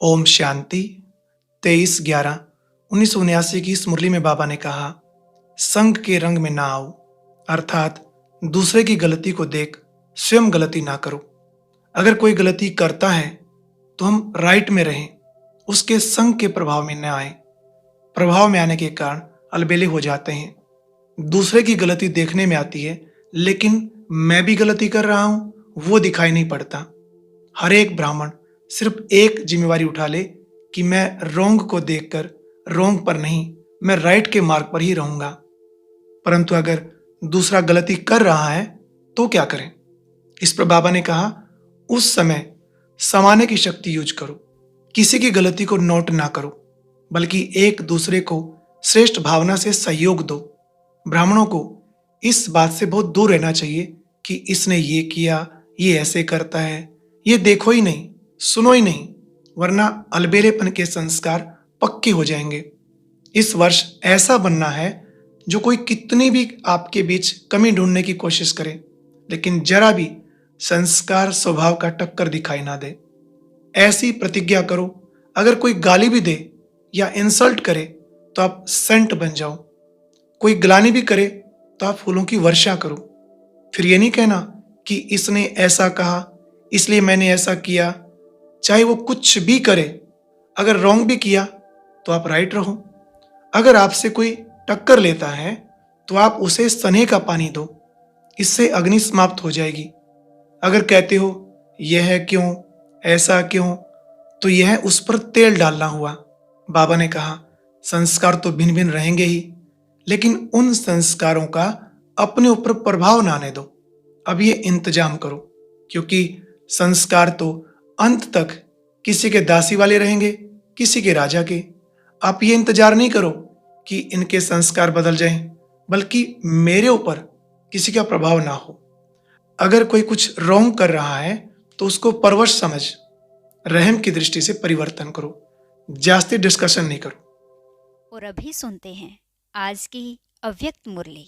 ओम शांति। 23/11/1979 की इस मुरली में बाबा ने कहा, संग के रंग में ना आओ, अर्थात दूसरे की गलती को देख स्वयं गलती ना करो। अगर कोई गलती करता है तो हम राइट में रहें, उसके संग के प्रभाव में न आए। प्रभाव में आने के कारण अलबेले हो जाते हैं। दूसरे की गलती देखने में आती है, लेकिन मैं भी गलती कर रहा हूं वो दिखाई नहीं पड़ता। हर एक ब्राह्मण सिर्फ एक जिम्मेवारी उठा ले कि मैं रोंग को देखकर रोंग पर नहीं, मैं राइट के मार्ग पर ही रहूंगा। परंतु अगर दूसरा गलती कर रहा है तो क्या करें? इस पर बाबा ने कहा, उस समय समाने की शक्ति यूज करो। किसी की गलती को नोट ना करो, बल्कि एक दूसरे को श्रेष्ठ भावना से सहयोग दो। ब्राह्मणों को इस बात से बहुत दूर रहना चाहिए कि इसने ये किया, ये ऐसे करता है, ये देखो ही नहीं, सुनो ही नहीं, वरना अलबेलेपन के संस्कार पक्के हो जाएंगे। इस वर्ष ऐसा बनना है जो कोई कितनी भी आपके बीच कमी ढूंढने की कोशिश करे, लेकिन जरा भी संस्कार स्वभाव का टक्कर दिखाई ना दे। ऐसी प्रतिज्ञा करो, अगर कोई गाली भी दे या इंसल्ट करे तो आप सेंट बन जाओ। कोई ग्लानि भी करे तो आप फूलों की वर्षा करो। फिर ये नहीं कहना कि इसने ऐसा कहा इसलिए मैंने ऐसा किया। चाहे वो कुछ भी करे, अगर रॉन्ग भी किया तो आप राइट रहो। अगर आपसे कोई टक्कर लेता है तो आप उसे स्नेह का पानी दो, इससे अग्नि समाप्त हो जाएगी। अगर कहते हो यह है क्यों, ऐसा क्यों, तो यह उस पर तेल डालना हुआ। बाबा ने कहा, संस्कार तो भिन्न भिन्न रहेंगे ही, लेकिन उन संस्कारों का अपने ऊपर प्रभाव ना आने दो। अब ये इंतजाम करो, क्योंकि संस्कार तो अंत तक किसी के दासी वाले रहेंगे, किसी के राजा के। आप ये इंतजार नहीं करो कि इनके संस्कार बदल जाएं, बल्कि मेरे ऊपर किसी का प्रभाव ना हो। अगर कोई कुछ रॉन्ग कर रहा है तो उसको परवश समझ, रहम की दृष्टि से परिवर्तन करो, जास्ती डिस्कशन नहीं करो। और अभी सुनते हैं आज की अव्यक्त मुरली।